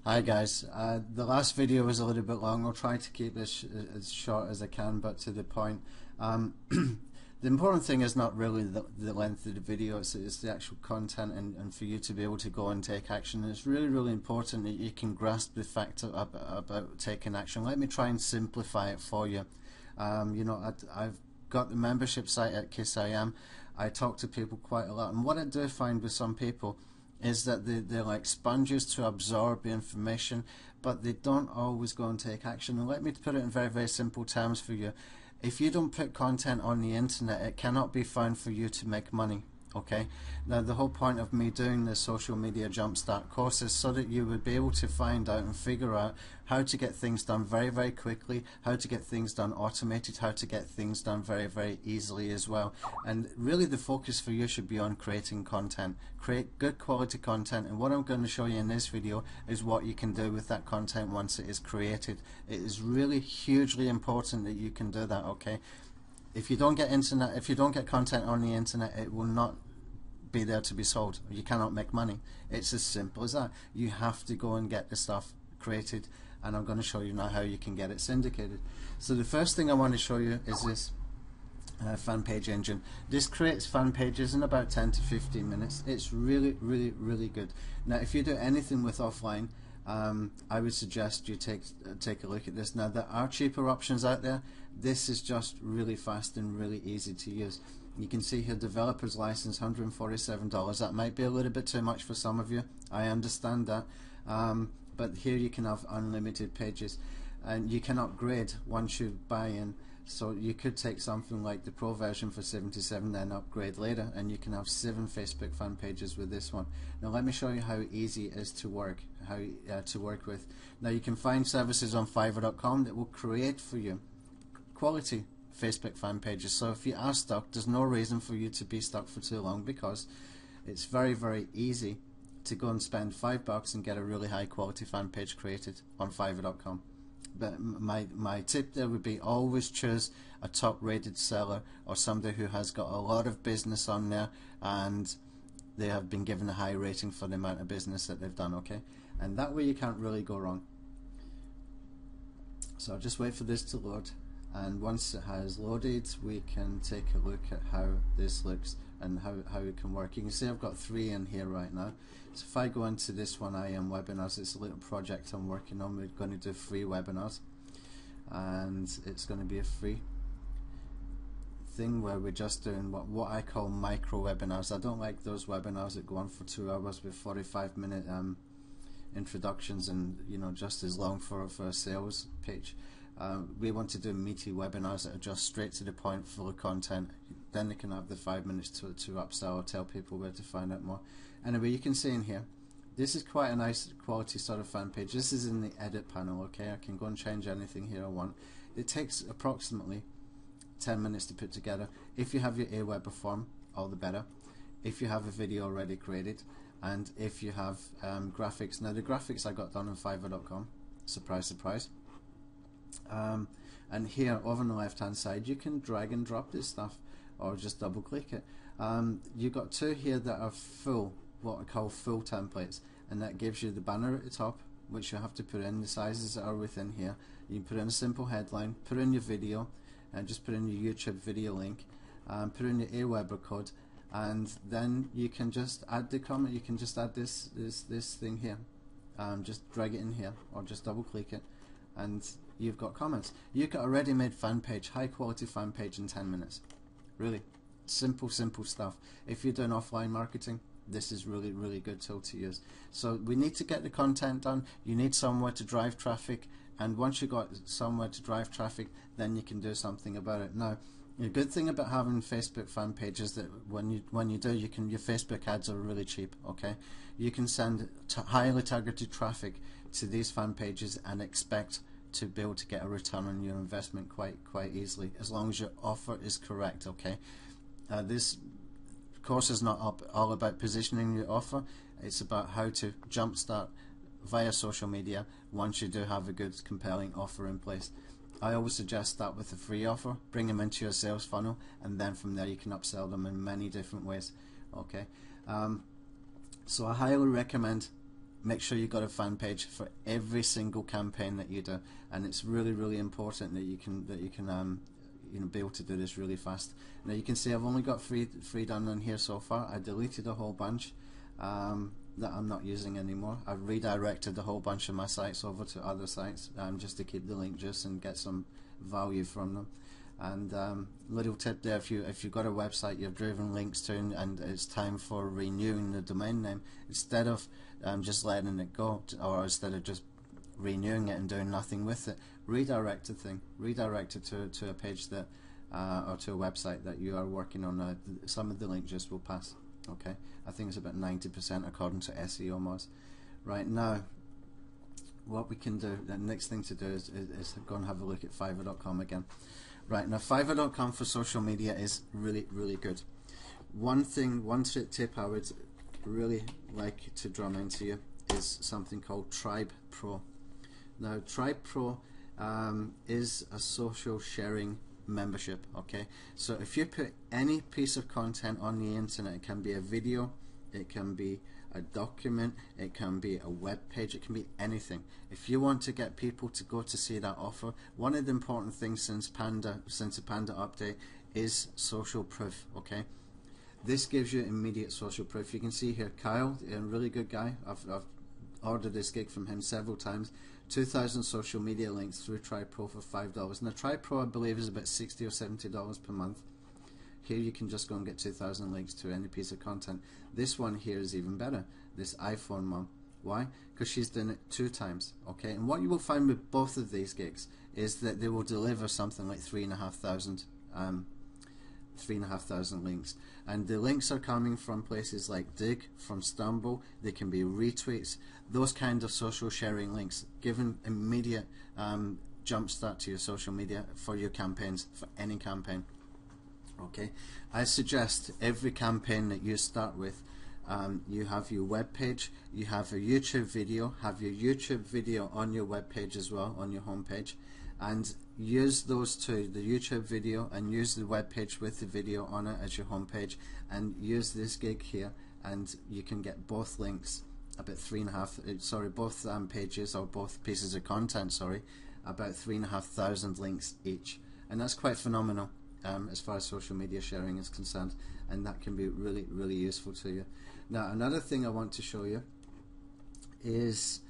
Hi guys, the last video was a little bit long. I'll try to keep this as short as I can, but to the point. The important thing is not really the length of the video, it's the actual content, and for you to be able to go and take action. And it's really important that you can grasp the fact about taking action. Let me try and simplify it for you. I've got the membership site at KissIM. I talk to people quite a lot, and what I do find with some people is that they're like sponges to absorb the information, but they don't always go and take action. And let me put it in very simple terms for you. If you don't put content on the internet, it cannot be found for you to make money. Okay, now the whole point of me doing the social media jumpstart course is so that you would be able to find out and figure out how to get things done very quickly, how to get things done automated, how to get things done very easily as well. And really the focus for you should be on creating content. Create good quality content, and what I'm going to show you in this video is what you can do with that content once it is created. It is really hugely important that you can do that. Okay, if you don't get content on the internet, it will not be there to be sold. You cannot make money. It's as simple as that. You have to go and get the stuff created, and I'm going to show you now how you can get it syndicated. So the first thing I want to show you is this fan page engine. This creates fan pages in about 10 to 15 minutes. It's really good. Now if you do anything with offline, I would suggest you take a look at this. Now there are cheaper options out there. This is just really fast and really easy to use. You can see here, developer's license, $147. That might be a little bit too much for some of you. I understand that. But here you can have unlimited pages, and you can upgrade once you buy in. So you could take something like the Pro version for $77, then upgrade later, and you can have 7 Facebook fan pages with this one. Now let me show you how easy it is to work, with. Now you can find services on Fiverr.com that will create for you quality Facebook fan pages. So if you are stuck, there's no reason for you to be stuck for too long, because it's very easy to go and spend $5 and get a really high quality fan page created on Fiverr.com. But my tip there would be, always choose a top rated seller or somebody who has got a lot of business on there and they have been given a high rating for the amount of business that they've done. Okay, and that way you can't really go wrong. So I'll just wait for this to load, and once it has loaded we can take a look at how this looks and how it can work. You can see I've got 3 in here right now. So if I go into this one, IM webinars, it's a little project I'm working on. We're going to do free webinars, and it's going to be a free thing where we're just doing what I call micro webinars. I don't like those webinars that go on for 2 hours with 45-minute introductions and just as long for a sales pitch. We want to do meaty webinars that are just straight to the point, full of content. Then they can have the 5 minutes to upsell or tell people where to find out more. Anyway, you can see in here, this is quite a nice quality sort of fan page. This is in the edit panel. Okay, I can go and change anything here I want. It takes approximately 10 minutes to put together. If you have your Aweber form, all the better. If you have a video already created, and if you have graphics. Now the graphics I got done on Fiverr.com. Surprise. And here over on the left hand side you can drag and drop this stuff or just double click it. You've got 2 here that are full, what I call full templates, and that gives you the banner at the top, which you have to put in the sizes that are within here. You can put in a simple headline, put in your video, and just put in your YouTube video link, put in your Aweber code, and then you can just add the comment. You can just add this thing here, just drag it in here or just double click it, and you've got comments. You've got a ready-made fan page, high quality fan page in 10 minutes. Really simple stuff. If you're doing offline marketing, this is really good tool to use. So we need to get the content done. You need somewhere to drive traffic, and once you've got somewhere to drive traffic, then you can do something about it. Now the good thing about having Facebook fan pages is that when you do, your Facebook ads are really cheap. Okay, you can send highly targeted traffic to these fan pages and expect to be able to get a return on your investment quite easily, as long as your offer is correct. Okay, this course is not all about positioning your offer. It's about how to jumpstart via social media once you do have a good compelling offer in place. I always suggest start with a free offer, bring them into your sales funnel, and then from there you can upsell them in many different ways. Okay, so I highly recommend make sure you've got a fan page for every single campaign that you do, and it's really, really important that you can be able to do this really fast. Now you can see I've only got three done on here so far. I deleted a whole bunch that I'm not using anymore. I've redirected a whole bunch of my sites over to other sites just to keep the link juice and get some value from them. And little tip there, if you've got a website you've driven links to and it's time for renewing the domain name, instead of just letting it go, or instead of just renewing it and doing nothing with it, redirect the thing, redirect it to a page that or to a website that you are working on. Some of the link just will pass. Okay, I think it's about 90% according to SEO mods. Right, now what we can do, the next thing to do is go and have a look at Fiverr.com again. Right, now Fiverr.com for social media is really, really good. One tip I would really like to drum into you is something called Tribe Pro. Now Tribe Pro is a social sharing membership. Okay, so if you put any piece of content on the internet, it can be a video, it can be a document, it can be a web page, it can be anything. If you want to get people to go to see that offer, one of the important things since the Panda update is social proof. Okay, this gives you immediate social proof. You can see here Kyle, a really good guy, I've ordered this gig from him several times. 2,000 social media links through Tribe Pro for $5. Now Tribe Pro I believe is about $60 or $70 per month. Here you can just go and get 2,000 links to any piece of content. This one here is even better, this iPhone mom. Why? Because she's done it 2 times. Okay, and what you will find with both of these gigs is that they will deliver something like 3,500 links, and the links are coming from places like Dig, from Stumble. They can be retweets, those kind of social sharing links, giving immediate jump start to your social media for your campaigns, for any campaign. Okay, I suggest every campaign that you start with, you have your web page, you have a YouTube video, have your YouTube video on your web page as well, on your home page, and use those two, the YouTube video and use the web page with the video on it as your home page, and use this gig here, and you can get both links about both pages, or both pieces of content, about 3,500 links each, and that's quite phenomenal as far as social media sharing is concerned, and that can be really, really useful to you. Now another thing I want to show you is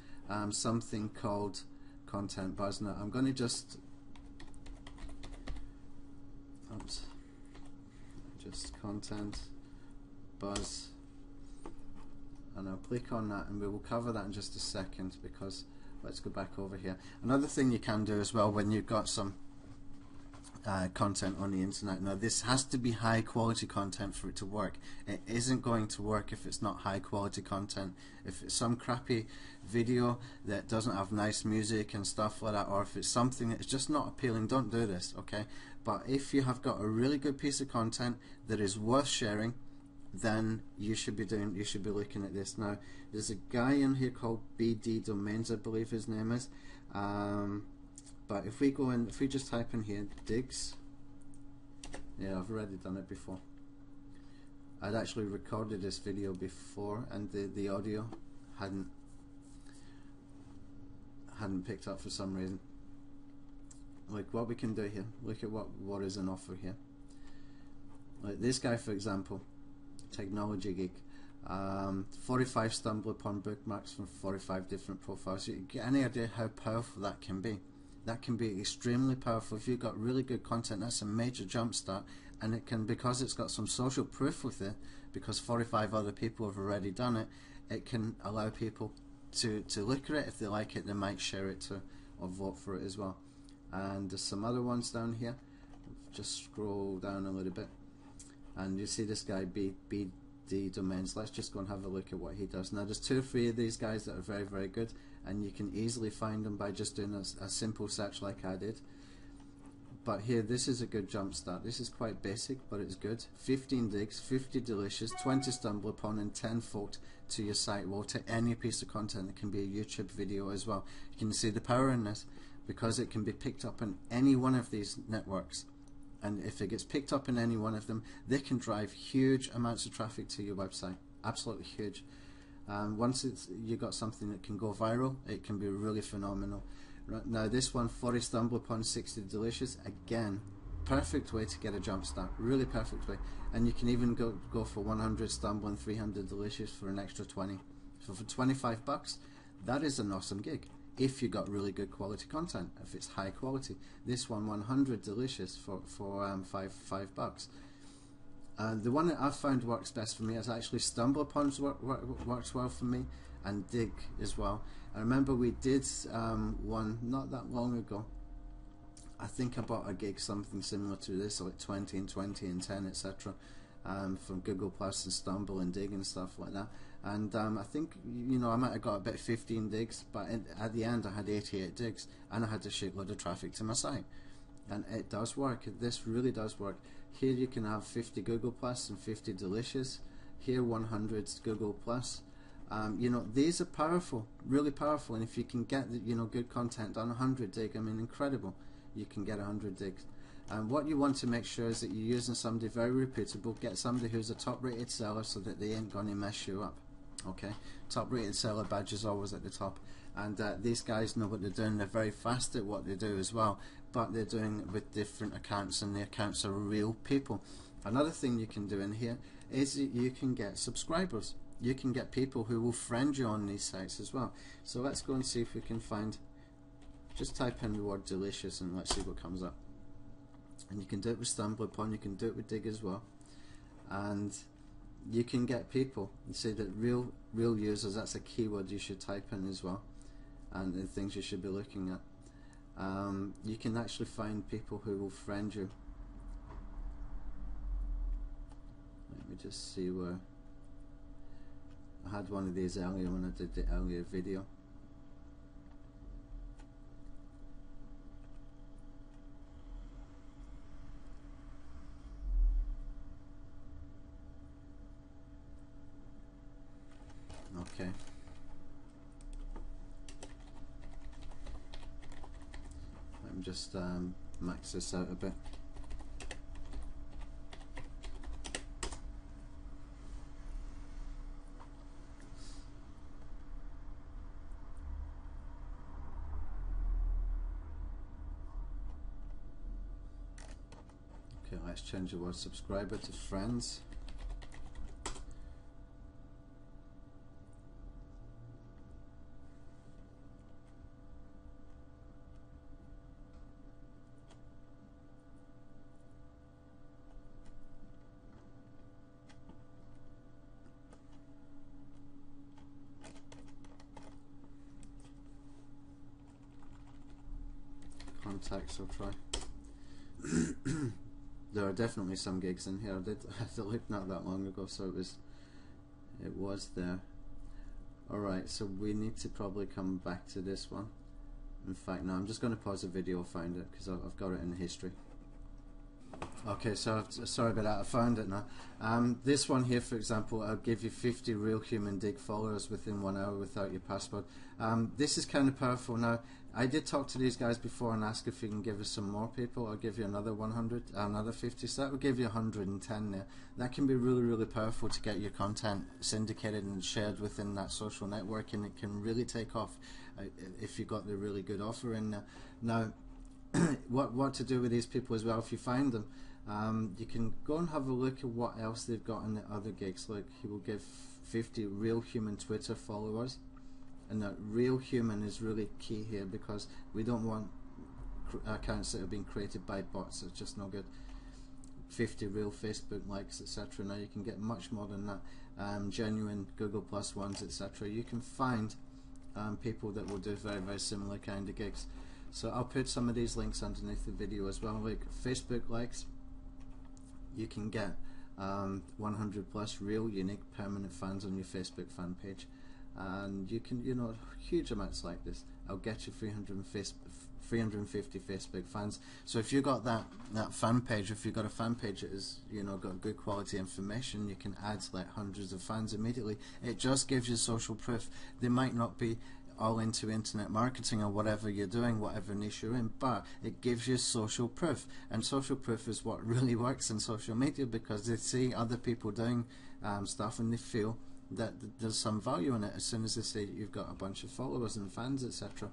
something called Content Buzz. Now I'm going to just Content Buzz, and I'll click on that, and we will cover that in just a second, because let's go back over here. Another thing you can do as well when you've got some content on the internet. Now this has to be high quality content for it to work. It isn't going to work if it's not high quality content. If it's some crappy video that doesn't have nice music and stuff like that, or if it's something that's just not appealing, don't do this. Okay, but if you have got a really good piece of content that is worth sharing, then you should be looking at this. Now there's a guy in here called BD Domains, I believe his name is, but if we go in, if we just type in here digs, yeah, I've already done it before. I'd actually recorded this video before, and the audio hadn't picked up for some reason. Like what we can do here, look at what is an offer here. Like this guy, for example, technology geek, 45 stumble upon bookmarks from 45 different profiles. You get any idea how powerful that can be? That can be extremely powerful. If you've got really good content, that's a major jump start, and it can, because it's got some social proof with it, because 45 other people have already done it, it can allow people to look at it. If they like it, they might share it too, or vote for it as well. And there's some other ones down here. Just scroll down a little bit, and you see this guy BD Domains. Let's just go and have a look at what he does. Now there's 2 or 3 of these guys that are very, very good, and you can easily find them by just doing a simple search like I did. But here, this is a good jump start. This is quite basic, but it's good. 15 digs, 50 delicious, 20 stumble upon, and 10 folk to your site. Well, to any piece of content. It can be a YouTube video as well. You can see the power in this, because it can be picked up on any one of these networks, and if it gets picked up in any one of them, they can drive huge amounts of traffic to your website. Absolutely huge. Once you got something that can go viral, it can be really phenomenal. Right now, this one, 40 stumble upon 60 delicious, again, perfect way to get a jump start, really perfect way. And you can even go for 100 stumble and 300 delicious for an extra 20. So for 25 bucks, that is an awesome gig. If you got really good quality content, if it's high quality. This one, 100 delicious for five bucks. The one that I've found works best for me is actually stumble upon works well for me, and dig as well. I remember we did one not that long ago. I think I bought a gig something similar to this, like 20 and 20 and 10, etc. From Google Plus and Stumble and Dig and stuff like that. And I think, you know, I might have got about 15 digs, but at the end I had 88 digs, and I had a shitload of traffic to my site. And it does work. This really does work. Here you can have 50 Google Plus and 50 delicious. Here 100 Google Plus. You know, these are powerful, really powerful. And if you can get you know, good content on 100 dig, I mean, incredible. You can get 100 digs. And what you want to make sure is that you're using somebody very reputable. Get somebody who's a top-rated seller so that they ain't gonna mess you up. Okay, top-rated seller badge is always at the top. And these guys know what they're doing. They're very fast at what they do as well. But they're doing it with different accounts, and the accounts are real people. Another thing you can do in here is that you can get subscribers. You can get people who will friend you on these sites as well. So let's go and see if we can find, just type in the word delicious and let's see what comes up. And you can do it with Stumble Upon, you can do it with Dig as well. And you can get people, and say that real users, that's a keyword you should type in as well, and the things you should be looking at. You can actually find people who will friend you. Let me just see where I had one of these earlier when I did the earlier video. Okay. Let me just max this out a bit. Okay, let's change the word subscriber to friends. Contacts, I'll try. There are definitely some gigs in here. I did look not that long ago, so it was there. Alright, so we need to probably come back to this one. In fact, no, I'm just going to pause the video, find it, because I've got it in history. Okay, so sorry about that, I found it now. This one here, for example, I'll give you 50 real human dig followers within 1 hour without your password. This is kind of powerful. Now, I did talk to these guys before and ask if you can give us some more people. I'll give you another 100, another 50, so that will give you 110 there. That can be really, really powerful to get your content syndicated and shared within that social network, and it can really take off if you got the really good offer in there. Now, what to do with these people as well if you find them. You can go and have a look at what else they've got in the other gigs. Like, he will give 50 real human Twitter followers, and that real human is really key here, because we don't want accounts that have been created by bots. It's just no good. 50 real Facebook likes, etc. Now you can get much more than that. Genuine Google Plus ones, etc. You can find people that will do very, very similar kind of gigs. So I'll put some of these links underneath the video as well. Like Facebook likes, you can get 100 plus real unique permanent fans on your Facebook fan page, and you can, you know, huge amounts like this. I'll get you 350 Facebook fans. So if you got that fan page, if you've got a fan page that is, you know, got good quality information, you can add like hundreds of fans immediately. It just gives you social proof. They might not be all into internet marketing or whatever you're doing, whatever niche you're in, but it gives you social proof. And social proof is what really works in social media, because they see other people doing stuff and they feel that there's some value in it as soon as they say you've got a bunch of followers and fans, etc.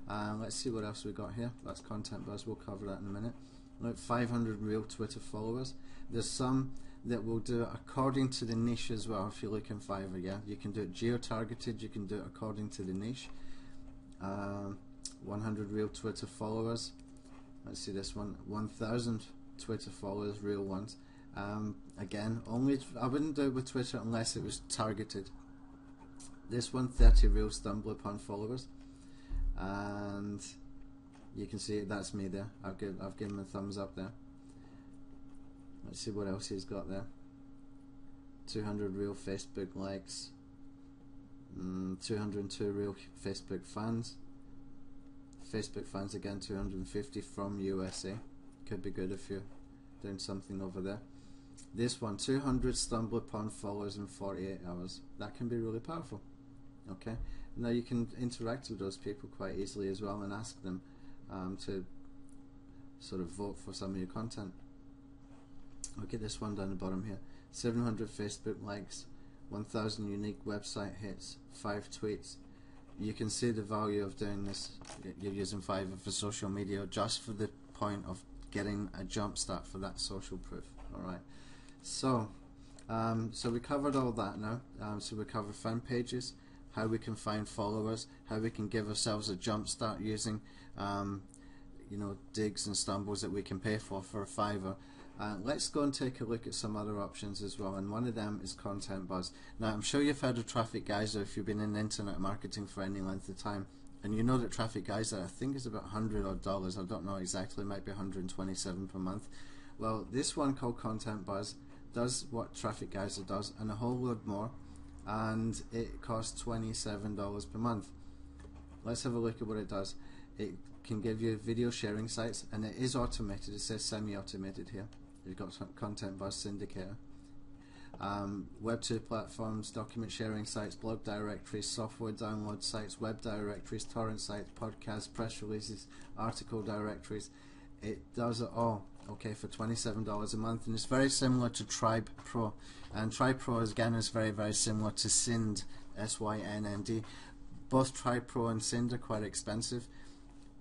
Let's see what else we got here. That's content buzz. We'll cover that in a minute. Look, 500 real Twitter followers. There's some that will do it according to the niche as well. If you look in Fiverr, yeah, you can do it geo-targeted. You can do it according to the niche. 100 real Twitter followers. Let's see this one. 1,000 Twitter followers, real ones. Again, only I wouldn't do it with Twitter unless it was targeted. This one, 30 real stumble upon followers, and you can see that's me there. I've given him a thumbs up there. Let's see what else he's got there. 200 real Facebook likes. 202 real Facebook fans. Facebook fans again, 250 from USA. Could be good if you're doing something over there. This one, 200 stumble upon followers in 48 hours. That can be really powerful. Okay. Now you can interact with those people quite easily as well and ask them to sort of vote for some of your content. Look at this one down the bottom here. 700 Facebook likes, 1,000 unique website hits, 5 tweets. You can see the value of doing this. You're using Fiverr for social media just for the point of getting a jump start for that social proof. Alright, so we covered all that now. So we covered fan pages, how we can find followers, how we can give ourselves a jump start using you know, digs and stumbles that we can pay for a Fiverr. Let's go and take a look at some other options as well, and one of them is content buzz. Now I'm sure you've heard of Traffic Geyser if you've been in internet marketing for any length of time, and you know that Traffic Geyser I think is about $100 odd. I don't know exactly, it might be $127 per month. Well, this one called Content Buzz does what Traffic Geyser does and a whole load more, and it costs $27 per month. Let's have a look at what it does. It can give you video sharing sites, and it is automated. It says semi-automated here. You've got Content Buzz Syndicator, Web 2 platforms, document sharing sites, blog directories, software download sites, web directories, torrent sites, podcasts, press releases, article directories. It does it all, okay, for $27 a month, and it's very similar to Tribe Pro. And Tribe Pro again is very, very similar to Synd, S-Y-N-N-D. Both Tribe Pro and Synd are quite expensive.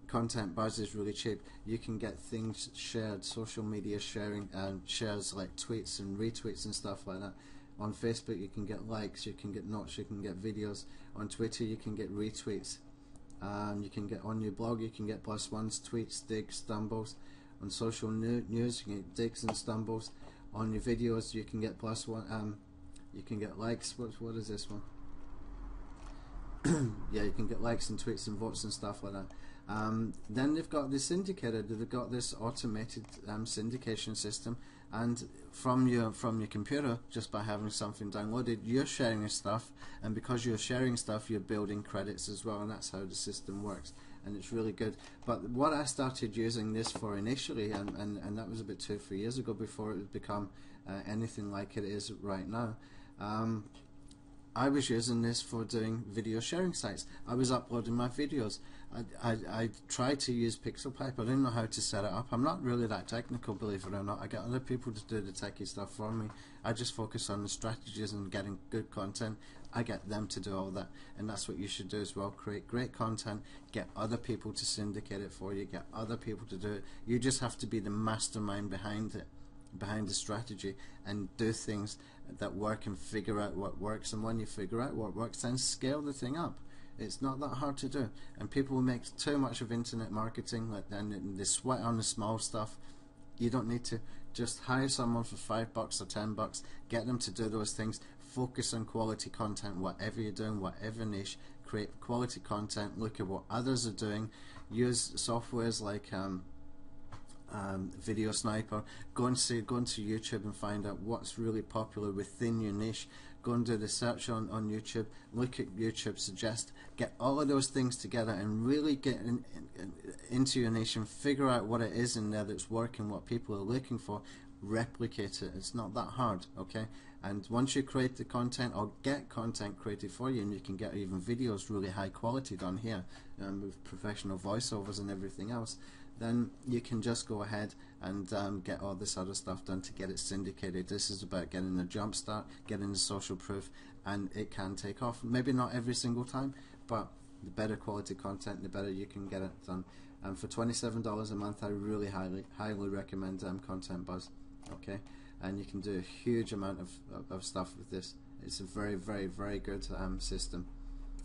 Content Buzz is really cheap. You can get things shared, social media sharing, and shares like tweets and retweets and stuff like that. On Facebook you can get likes, you can get notes, you can get videos. On Twitter you can get retweets. You can get on your blog, you can get +1s, tweets, digs, stumbles. On social news you can get digs and stumbles. On your videos you can get +1. You can get likes. What is this one? Yeah, you can get likes and tweets and votes and stuff like that. Then they've got this syndicator. They've got this automated syndication system, and from your computer, just by having something downloaded, you're sharing your stuff, and because you're sharing stuff, you're building credits as well, and that's how the system works, and it's really good. But what I started using this for initially, and that was about 2-3 years ago before it had become anything like it is right now. I was using this for doing video sharing sites. I was uploading my videos. I tried to use PixelPipe. I didn't know how to set it up. I'm not really that technical, believe it or not. I get other people to do the techie stuff for me. I just focus on the strategies and getting good content. I get them to do all that, and that's what you should do as well. Create great content, get other people to syndicate it for you, get other people to do it. You just have to be the mastermind behind it, behind the strategy, and do things that work and figure out what works. And when you figure out what works, then scale the thing up. It's not that hard to do, and people make too much of internet marketing, and they sweat on the small stuff. You don't need to. Just hire someone for $5 or $10, get them to do those things. Focus on quality content, whatever you're doing, whatever niche. Create quality content, look at what others are doing, use softwares like Video Sniper. Go into YouTube and find out what's really popular within your niche. Go and do the search on YouTube, look at YouTube, suggest, get all of those things together and really get into your niche and figure out what it is in there that's working, what people are looking for. Replicate it. It's not that hard, okay? And once you create the content, or get content created for you, and you can get even videos really high quality done here with professional voiceovers and everything else, then you can just go ahead and get all this other stuff done to get it syndicated. This is about getting the jump start, getting the social proof, and it can take off. Maybe not every single time, but the better quality content, the better you can get it done. And for $27 a month, I really highly recommend Content Buzz. Okay, and you can do a huge amount of stuff with this. It's a very, very, very good system.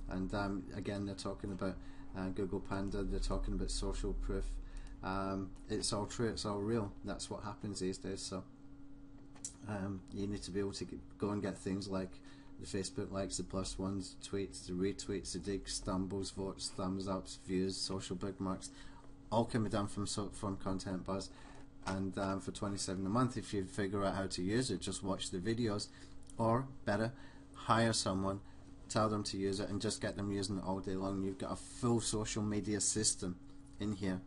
And again, they're talking about Google Panda, they're talking about social proof. It's all true, it's all real. That's what happens these days. So you need to be able to go and get things like the Facebook likes, the plus ones, tweets, the retweets, the digs, stumbles, votes, thumbs ups, views, social bookmarks, all can be done from Content Buzz. And for $27 a month, if you figure out how to use it, just watch the videos, or better, hire someone, tell them to use it, and just get them using it all day long. You've got a full social media system in here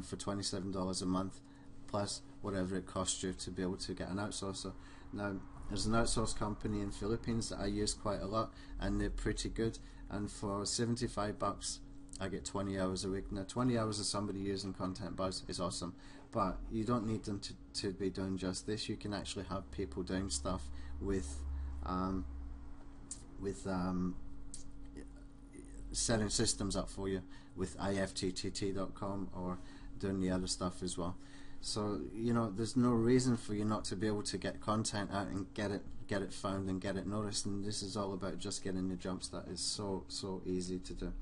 for $27 a month, plus whatever it costs you to be able to get an outsourcer. Now, there's an outsourced company in Philippines that I use quite a lot, and they're pretty good. And for $75, I get 20 hours a week. Now, 20 hours of somebody using Content Buzz is awesome, but you don't need them to be doing just this. You can actually have people doing stuff with setting systems up for you with ifttt.com, or doing the other stuff as well. So, you know, there's no reason for you not to be able to get content out and get it found and get it noticed. And this is all about just getting the jump start. It's so easy to do.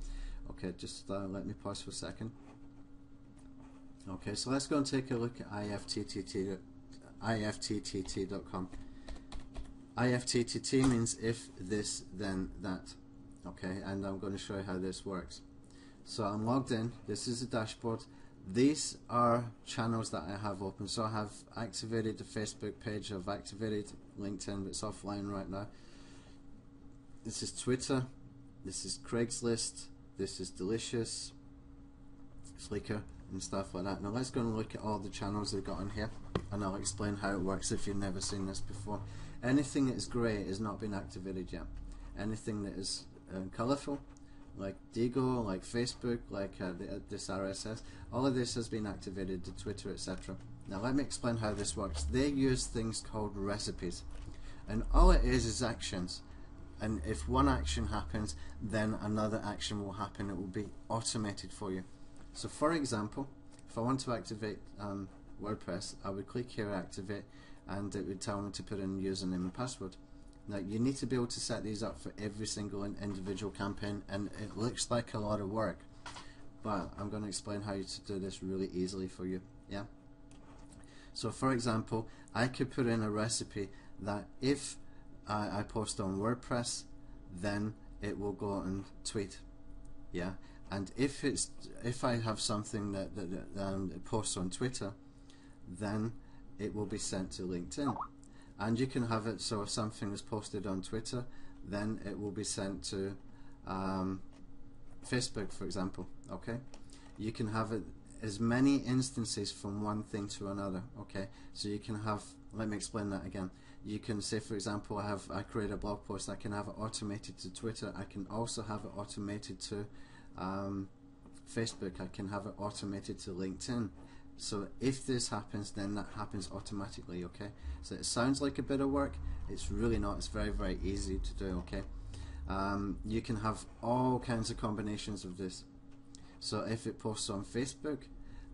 Okay, just let me pause for a second. Okay, so let's go and take a look at ifttt.com. IFTTT means if this then that. Okay, and I'm going to show you how this works. So I'm logged in. This is the dashboard. These are channels that I have open. So I have activated the Facebook page, I've activated LinkedIn, but it's offline right now. This is Twitter, this is Craigslist, this is Delicious, Flickr, and stuff like that. Now let's go and look at all the channels they've got in here, and I'll explain how it works if you've never seen this before. Anything that is grey has not been activated yet. Anything that is colourful, like Digo, like Facebook, like this RSS, all of this has been activated to Twitter, etc. Now let me explain how this works. They use things called recipes, and all it is actions, and if one action happens, then another action will happen. It will be automated for you. So for example, if I want to activate WordPress, I would click here, activate, and it would tell me to put in username and password. Now you need to be able to set these up for every single individual campaign, and it looks like a lot of work, but I'm going to explain how to do this really easily for you. Yeah. So for example, I could put in a recipe that if I post on WordPress, then it will go on tweet. Yeah. And if I have something that posts on Twitter, then it will be sent to LinkedIn. And you can have it so if something is posted on Twitter, then it will be sent to Facebook, for example. Okay, you can have it as many instances from one thing to another. Okay, so you can have, let me explain that again. You can say, for example, I create a blog post, I can have it automated to Twitter, I can also have it automated to Facebook, I can have it automated to LinkedIn. So if this happens, then that happens automatically. Okay, so it sounds like a bit of work, it's really not. It's very, very easy to do. Okay, you can have all kinds of combinations of this. So if it posts on Facebook,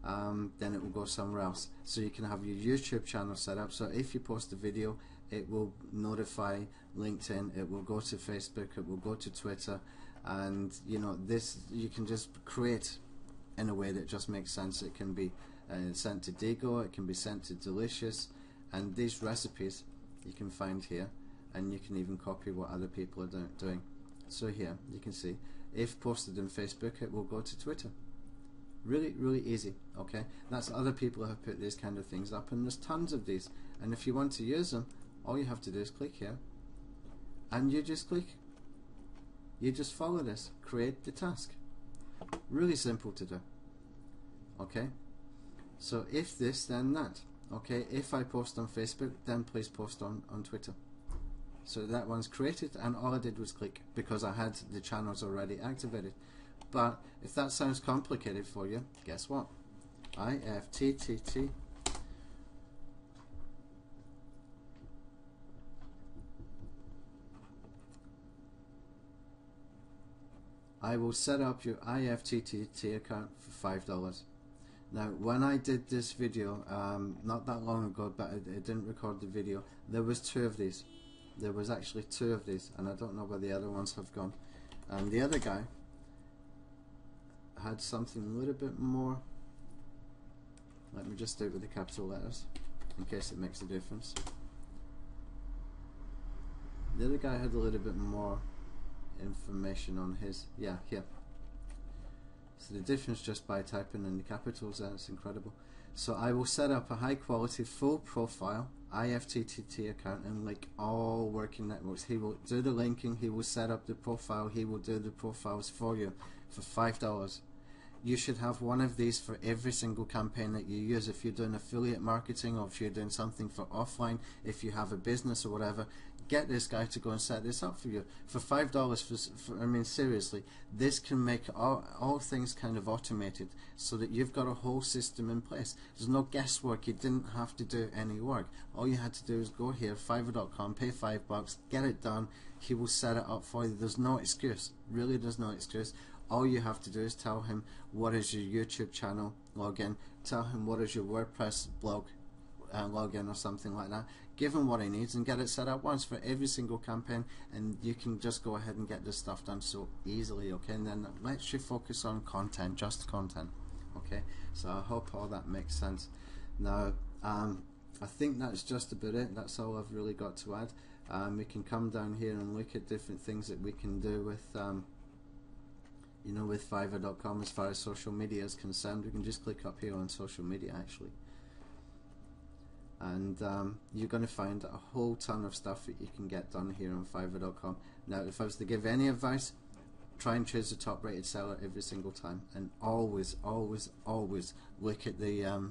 then it will go somewhere else. So you can have your YouTube channel set up, so if you post a video, it will notify LinkedIn, it will go to Facebook, it will go to Twitter, and you know, this you can just create in a way that just makes sense. It can be sent to Digo, it can be sent to Delicious, and these recipes you can find here, and you can even copy what other people are doing. So here you can see, if posted in Facebook, it will go to Twitter. Really, really easy. Okay, that's other people who have put these kind of things up, and there's tons of these, and if you want to use them, all you have to do is click here, and you just click, you just follow this, create the task. Really simple to do. Okay, so if this, then that. Okay, if I post on Facebook, then please post on Twitter. So that one's created, and all I did was click, because I had the channels already activated. But if that sounds complicated for you, guess what? IFTTT. I will set up your IFTTT account for $5. Now, when I did this video, not that long ago, but I didn't record the video, there was 2 of these. There was actually 2 of these, and I don't know where the other ones have gone. And the other guy had something a little bit more. Let me just do it with the capital letters, in case it makes a difference. The other guy had a little bit more information on his, yeah, here. So the difference just by typing in the capitals there, it's incredible. So I will set up a high quality full profile IFTTT account and link all working networks. He will do the linking, he will set up the profile, he will do the profiles for you for $5. You should have one of these for every single campaign that you use. If you're doing affiliate marketing, or if you're doing something for offline, if you have a business or whatever, get this guy to go and set this up for you for $5. I mean, seriously, this can make all things kind of automated, so that you've got a whole system in place. There's no guesswork. You didn't have to do any work. All you had to do is go here, Fiverr.com, pay $5, get it done. He will set it up for you. There's no excuse. Really, there's no excuse. All you have to do is tell him what is your YouTube channel login, tell him what is your WordPress blog login or something like that. Give him what he needs and get it set up once for every single campaign, and you can just go ahead and get this stuff done so easily. Okay, and then let's you focus on content, just content. Okay, so I hope all that makes sense. Now, I think that's just about it. That's all I've really got to add. We can come down here and look at different things that we can do with you know, with Fiverr.com as far as social media is concerned. We can just click up here on social media actually, and you're going to find a whole ton of stuff that you can get done here on Fiverr.com. Now, if I was to give any advice, try and choose the top rated seller every single time, and always look at the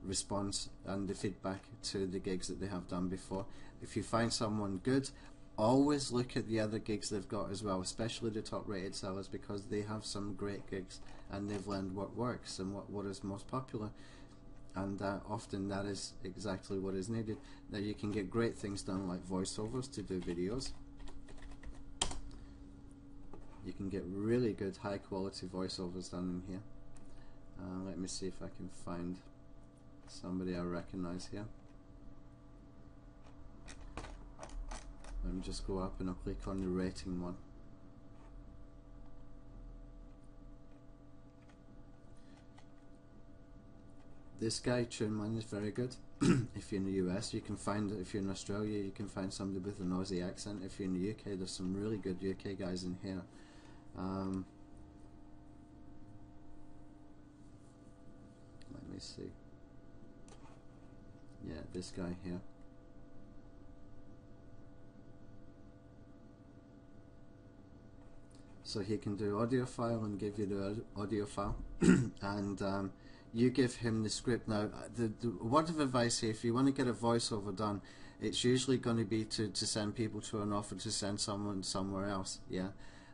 response and the feedback to the gigs that they have done before. If you find someone good, always look at the other gigs they've got as well, especially the top rated sellers, because they have some great gigs and they've learned what works and what is most popular, and often that is exactly what is needed. Now, you can get great things done like voiceovers to do videos. You can get really good high quality voiceovers done in here. Let me see if I can find somebody I recognize here. Let me just go up and I'll click on the rating one. This guy, Tuneman, is very good. If you're in the US, you can find, if you're in Australia, you can find somebody with an Aussie accent. If you're in the UK, there's some really good UK guys in here. Let me see. Yeah, this guy here. So he can do audio file and give you the audio file, and you give him the script. Now, the word of advice here, if you want to get a voiceover done, it's usually going to be to send people to an offer, to send someone somewhere else. Yeah,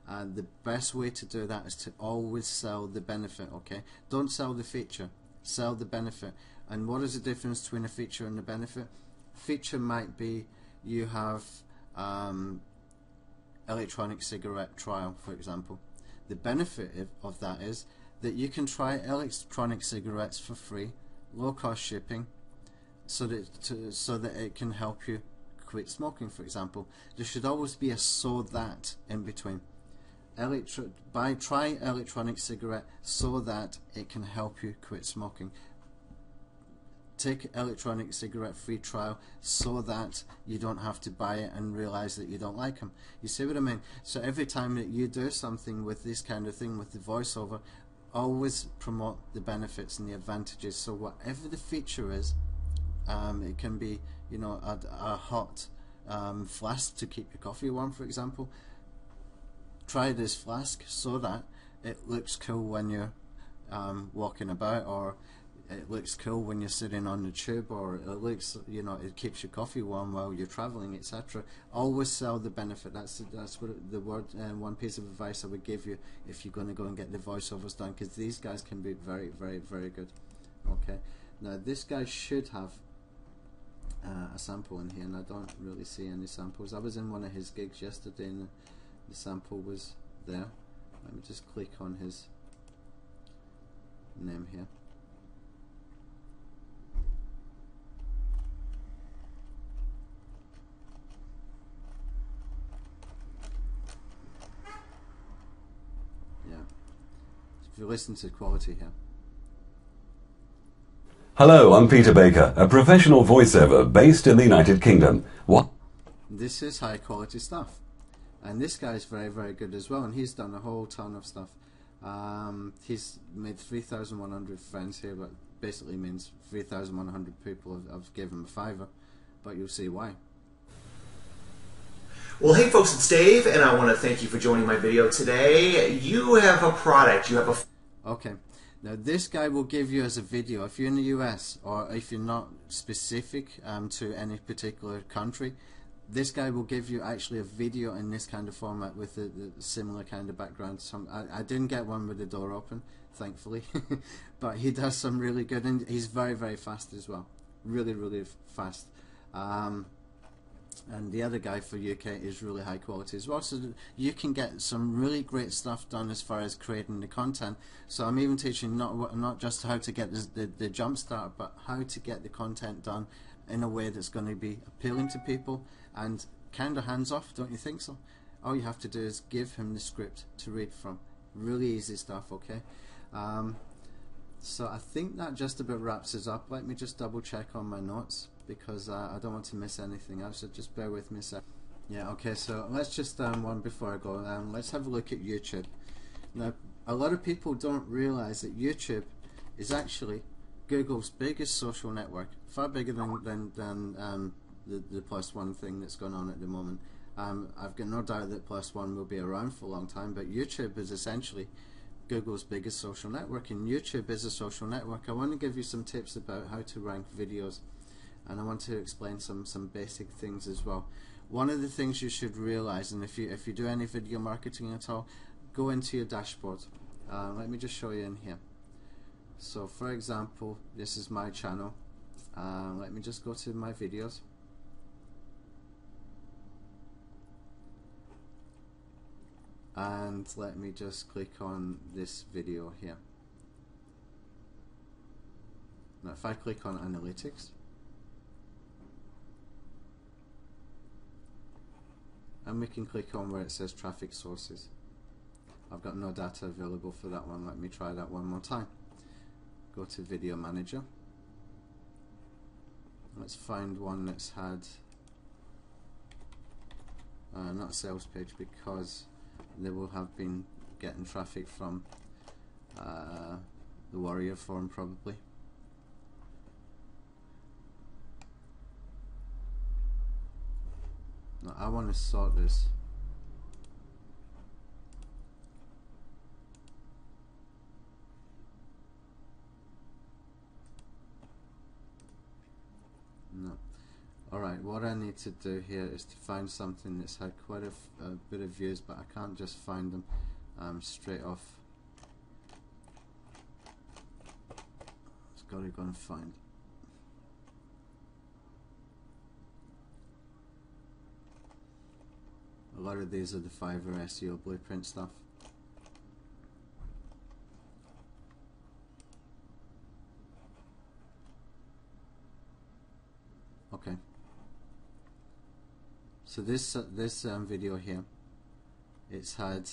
and the best way to do that is to always sell the benefit. Okay, don't sell the feature, sell the benefit. And what is the difference between a feature and a benefit? Feature might be you have electronic cigarette trial, for example. The benefit of that is that you can try electronic cigarettes for free, low cost shipping, so that it can help you quit smoking, for example. There should always be a "so that" in between. Try electronic cigarette so that it can help you quit smoking. Take electronic cigarette free trial so that you don't have to buy it and realize that you don't like them. You see what I mean? So every time that you do something with this kind of thing, with the voiceover, always promote the benefits and the advantages. So whatever the feature is, it can be, you know, a hot flask to keep your coffee warm, for example. Try this flask so that it looks cool when you're walking about, or it looks cool when you're sitting on the tube, or it looks, you know, it keeps your coffee warm while you're traveling, etc. Always sell the benefit. That's what the word, one piece of advice I would give you if you're going to go and get the voiceovers done, because these guys can be very, very, very good. Okay, now this guy should have a sample in here, and I don't really see any samples. I was in one of his gigs yesterday and the sample was there. Let me just click on his name here. Yeah, if you listen to quality here. Hello, I'm Peter Baker, a professional voiceover based in the United Kingdom. What? This is high quality stuff, and this guy is very, very good as well, and he's done a whole ton of stuff. He's made 3,100 friends here, but basically means 3,100 people have given him a $5, but you'll see why. Well, hey folks, it's Dave, and I want to thank you for joining my video today. You have a product, you have a... Okay. Now this guy will give you as a video, if you're in the US or if you're not specific to any particular country, this guy will give you actually a video in this kind of format with the similar kind of background. I didn't get one with the door open, thankfully, but he does some really good, and he's very, very fast as well. Really, really fast. And the other guy for UK is really high quality as well, so you can get some really great stuff done as far as creating the content. So I'm even teaching not just how to get the jump start, but how to get the content done in a way that's going to be appealing to people and kind of hands off, don't you think so? All you have to do is give him the script to read from. Really easy stuff, okay? So I think that just about wraps us up. Let me just double check on my notes, because I don't want to miss anything else, so just bear with me a sec. Yeah, okay, so let's just, one before I go, let's have a look at YouTube. Now, a lot of people don't realize that YouTube is actually Google's biggest social network, far bigger than the +1 thing that's going on at the moment. I've got no doubt that +1 will be around for a long time, but YouTube is essentially Google's biggest social network, and YouTube is a social network. I want to give you some tips about how to rank videos, and I want to explain some basic things as well. One of the things you should realize, and if you do any video marketing at all, go into your dashboard. Let me just show you in here. So for example, this is my channel. Let me just go to my videos. And let me just click on this video here. Now if I click on analytics, and we can click on where it says traffic sources. I've got no data available for that one. Let me try that one more time. Go to Video Manager. Let's find one that's had not a sales page, because they will have been getting traffic from the Warrior forum probably. Now I want to sort this. No. Alright, what I need to do here is to find something that's had quite a bit of views, but I can't just find them straight off. Just gotta go and find. A lot of these are the Fiverr SEO blueprint stuff. Okay. So this video here, it's had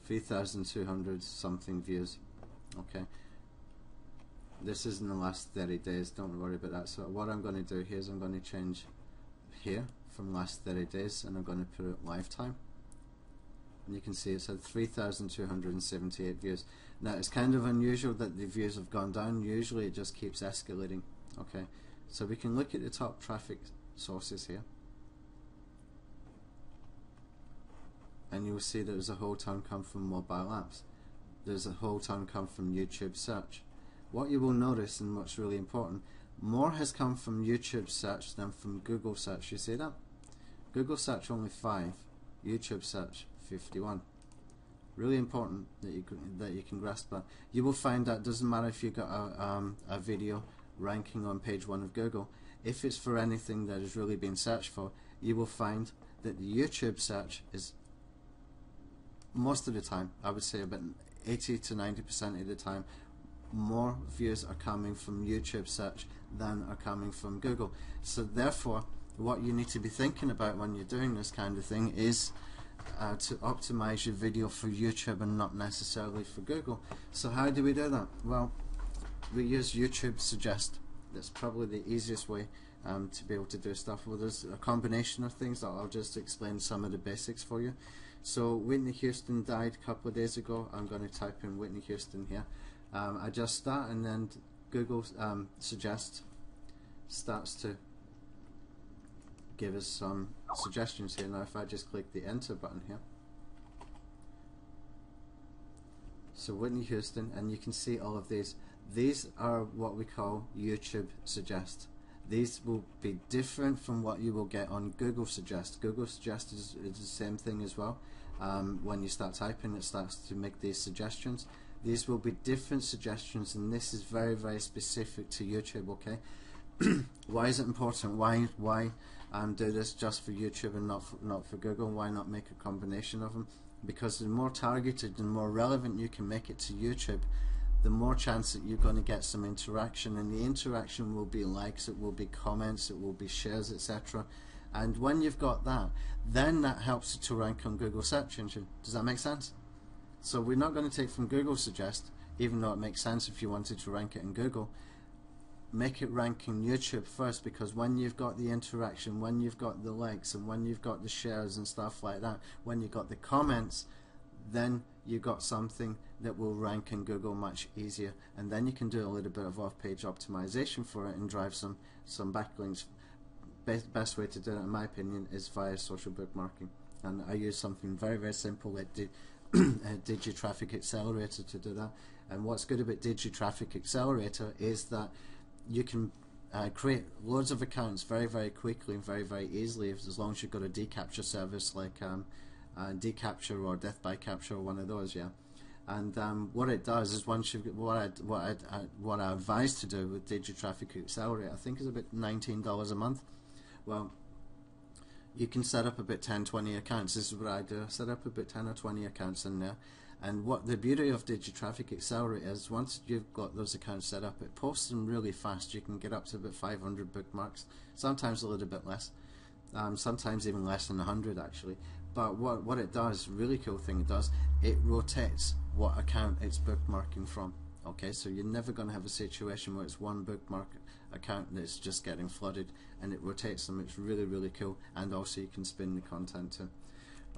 3,200 something views. Okay. This is in the last 30 days. Don't worry about that. So what I'm going to do here is I'm going to change here from last 30 days, and I'm going to put it lifetime, and you can see it's had 3,278 views. Now it's kind of unusual that the views have gone down. Usually it just keeps escalating. Okay, so we can look at the top traffic sources here, and you'll see that there's a whole ton come from mobile apps. There's a whole ton come from YouTube search. What you will notice, and what's really important, more has come from YouTube search than from Google search. You see that? Google search only 5, YouTube search 51. Really important that you can grasp that. You will find that it doesn't matter if you've got a video ranking on page 1 of Google. If it's for anything that is really being searched for, you will find that the YouTube search is, most of the time, I would say about 80 to 90% of the time, more views are coming from YouTube search than are coming from Google. So therefore, what you need to be thinking about when you're doing this kind of thing is to optimize your video for YouTube and not necessarily for Google. So how do we do that? Well, we use YouTube Suggest. That's probably the easiest way to be able to do stuff. Well, there's a combination of things that I'll just explain some of the basics for you. So Whitney Houston died a couple of days ago. I'm going to type in Whitney Houston here. I just that, and then Google Suggest starts to give us some suggestions here. Now if I just click the enter button here, so Whitney Houston, and you can see all of these. These are what we call YouTube Suggest. These will be different from what you will get on Google Suggest. Google Suggest is the same thing as well. When you start typing, it starts to make these suggestions. These will be different suggestions, and this is very, very specific to YouTube. Okay. Why is it important? Why do this just for YouTube and not for Google? Why not make a combination of them? Because the more targeted and more relevant you can make it to YouTube, the more chance that you're going to get some interaction, and the interaction will be likes, it will be comments, it will be shares, etc. And when you've got that, then that helps you to rank on Google search engine. Does that make sense? So we're not going to take from Google Suggest, even though it makes sense if you wanted to rank it in Google. Make it rank in YouTube first, because when you've got the interaction, when you've got the likes, and when you've got the shares and stuff like that, when you've got the comments, then you've got something that will rank in Google much easier, and then you can do a little bit of off-page optimization for it and drive some backlinks. Best way to do it, in my opinion, is via social bookmarking, and I use something very, very simple like Digitraffic Accelerator to do that. And what's good about Digitraffic Accelerator is that you can create loads of accounts very, very quickly and very, very easily, as long as you've got a deCAPTCHA service like deCAPTCHA or Death by Capture or one of those, yeah. And what it does is, once you've what I advise to do with Digitraffic Accelerator, I think is about $19 a month. Well, you can set up about 10-20 accounts. This is what I do. I set up about 10 or 20 accounts in there. And what the beauty of Digitraffic Accelerator is, once you've got those accounts set up, it posts them really fast. You can get up to about 500 bookmarks, sometimes a little bit less, sometimes even less than 100 actually. But what it does, really cool thing it does, it rotates what account it's bookmarking from. Okay, so you're never going to have a situation where it's one bookmark account that's just getting flooded, and it rotates them. It's really, really cool, and also you can spin the content too.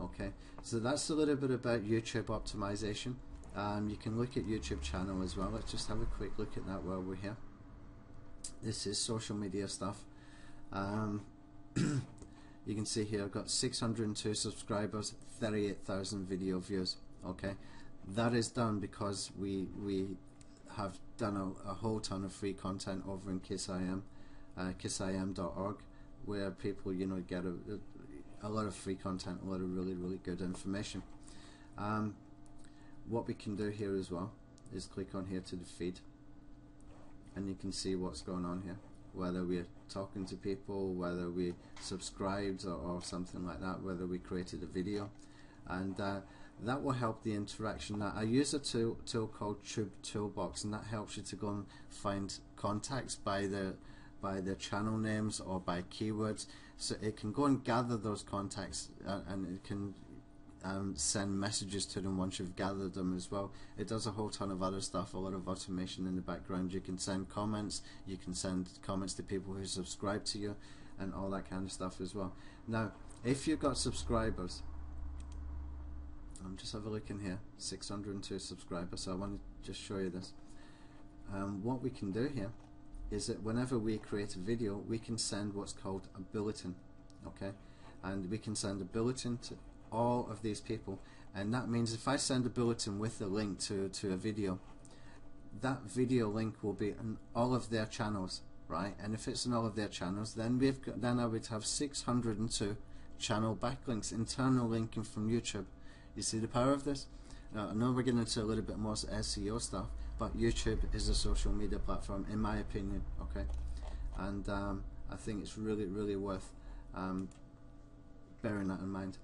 Okay, so that's a little bit about YouTube optimization. You can look at YouTube channel as well. Let's just have a quick look at that while we're here. This is social media stuff. You can see here I've got 602 subscribers, 38,000 video views. Okay, that is done because we have done a whole ton of free content over in KissIM, kissim.org, where people, you know, get a lot of free content, a lot of really, really good information. What we can do here as well is click on here to the feed, and you can see what's going on here, whether we're talking to people, whether we subscribed or something like that, whether we created a video, and that will help the interaction. Now, I use a tool called Tube Toolbox, and that helps you to go and find contacts by their channel names or by keywords. So it can go and gather those contacts, and it can send messages to them once you've gathered them as well. It does a whole ton of other stuff, a lot of automation in the background. You can send comments, you can send comments to people who subscribe to you, and all that kind of stuff as well. Now, if you've got subscribers, just have a look in here, 602 subscribers, so I want to just show you this. What we can do here is that whenever we create a video, we can send what's called a bulletin, okay? And we can send a bulletin to all of these people, and that means if I send a bulletin with a link to a video, that video link will be in all of their channels, right? And if it's in all of their channels, then I would have 602 channel backlinks, internal linking from YouTube. You see the power of this? I know we're getting into a little bit more SEO stuff, but YouTube is a social media platform, in my opinion. Okay, and I think it's really worth bearing that in mind.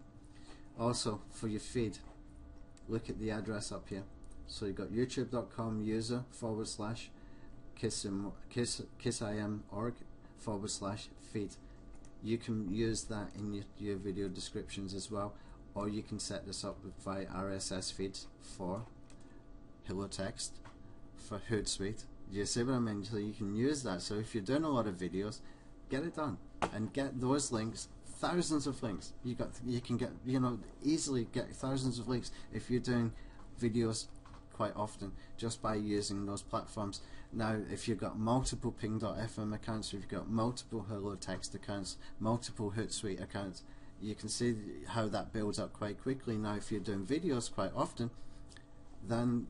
Also, for your feed, look at the address up here. So you've got youtube.com user/kissim.org/feed. You can use that in your video descriptions as well, or you can set this up via RSS feeds for Hello Text, for Hootsuite. You see what I mean? So you can use that. So if you're doing a lot of videos, get it done and get those links. Thousands of links. You can get, easily get thousands of links if you're doing videos quite often, just by using those platforms. Now, if you've got multiple ping.fm accounts, if you've got multiple Hello Text accounts, multiple Hootsuite accounts, you can see how that builds up quite quickly. Now, if you're doing videos quite often, then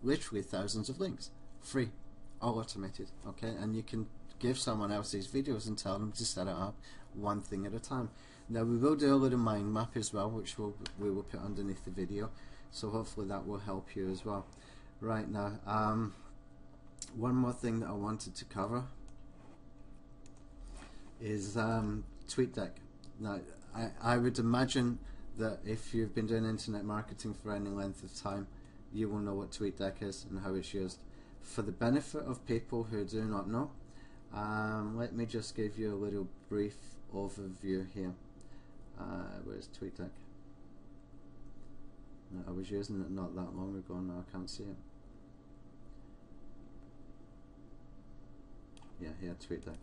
literally thousands of links, free, all automated. Okay, and you can give someone else these videos and tell them to set it up one thing at a time. Now, we will do a little mind map as well, which we will put underneath the video, so hopefully that will help you as well. Right now, one more thing that I wanted to cover is TweetDeck. Now, I would imagine that if you've been doing internet marketing for any length of time, you will know what TweetDeck is and how it's used. For the benefit of people who do not know, let me just give you a little brief overview here. Where's TweetDeck? No, I was using it not that long ago, now I can't see it. Yeah, here, TweetDeck.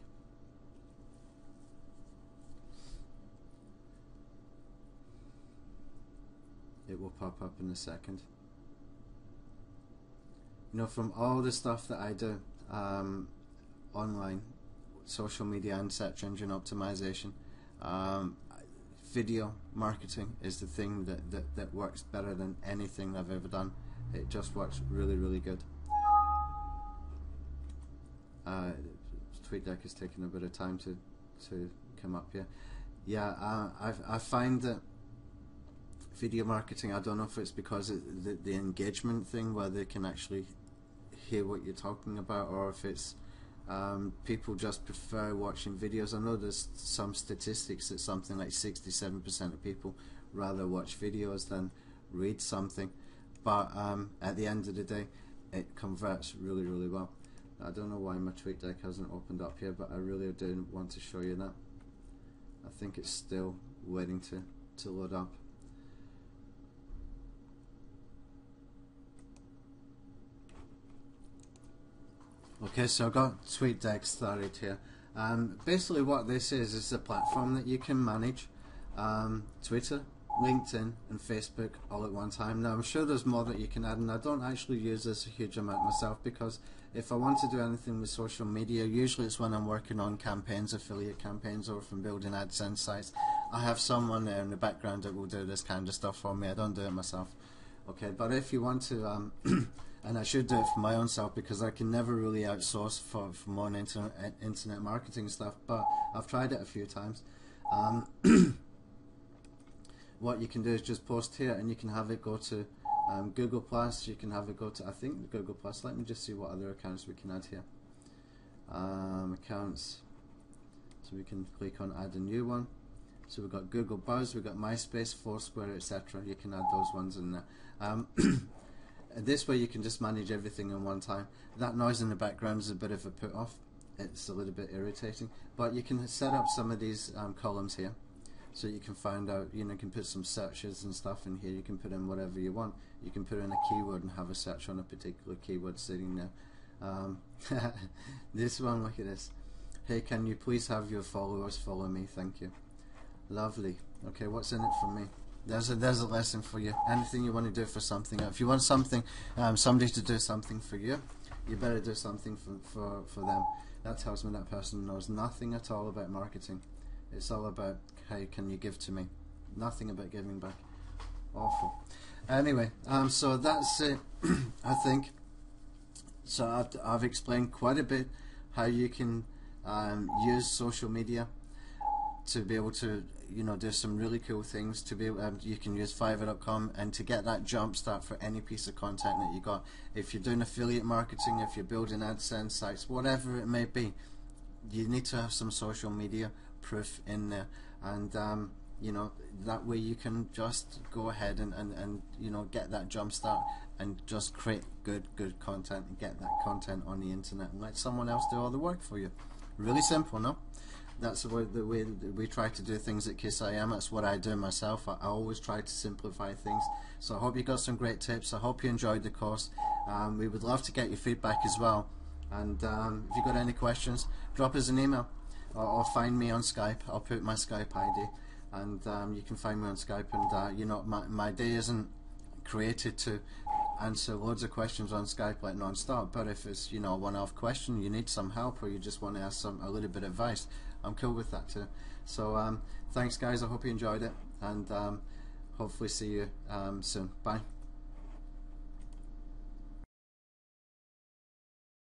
It will pop up in a second. From all the stuff that I do online, social media and search engine optimization, video marketing is the thing that works better than anything I've ever done. It just works really good. TweetDeck is taking a bit of time to come up here. Yeah, I find that video marketing, I don't know if it's because the engagement thing where they can actually hear what you're talking about, or if it's people just prefer watching videos. I know there's some statistics that something like 67% of people rather watch videos than read something, but at the end of the day it converts really well. I don't know why my TweetDeck hasn't opened up here, but I really do want to show you that. I think it's still waiting to load up. Okay, so I've got TweetDeck started here. Basically what this is a platform that you can manage Twitter, LinkedIn and Facebook all at one time. Now I'm sure there's more that you can add, and I don't actually use this a huge amount myself, because if I want to do anything with social media, usually it's when I'm working on campaigns, affiliate campaigns, or if I'm building AdSense sites. I have someone there in the background that will do this kind of stuff for me. I don't do it myself. Okay, but if you want to and I should do it for my own self, because I can never really outsource for my own internet marketing stuff, but I've tried it a few times. What you can do is just post here, and you can have it go to Google Plus. You can have it go to, I think, Google Plus. Let me just see what other accounts we can add here. Accounts. So we can click on add a new one. So we've got Google Buzz, we've got MySpace, Foursquare, etc. You can add those ones in there. This way you can just manage everything in one time. That noise in the background is a bit of a put off. It's a little bit irritating, but you can set up some of these columns here, so you can find out, you can put some searches and stuff in here. You can put in whatever you want. You can put in a keyword and have a search on a particular keyword sitting there. This one, look at this. Hey, can you please have your followers follow me? Thank you. Lovely. Okay, what's in it for me? There's a lesson for you. Anything you want to do for something. If you want something, somebody to do something for you, you better do something for them. That tells me that person knows nothing at all about marketing. It's all about, hey, can you give to me? Nothing about giving back. Awful. Anyway, so that's it. I think. So I've explained quite a bit how you can use social media to be able to, you know, do some really cool things. To be able, you can use Fiverr.com, and to get that jump start for any piece of content that you got. If you're doing affiliate marketing, if you're building AdSense sites, whatever it may be, you need to have some social media proof in there, and you know, that way you can just go ahead and you know, get that jump start and just create good content and get that content on the internet and let someone else do all the work for you. Really simple, no? That's the way that we try to do things at KISS.IM. That's what I do myself. I always try to simplify things. So I hope you got some great tips. I hope you enjoyed the course. We would love to get your feedback as well. And if you've got any questions, drop us an email or find me on Skype. I'll put my Skype ID, and you can find me on Skype. And you know, my day isn't created to answer loads of questions on Skype like non-stop, but if it's, you know, a one-off question, you need some help, or you just want to ask a little bit of advice, I'm cool with that too. So thanks guys, I hope you enjoyed it, and hopefully see you soon. Bye.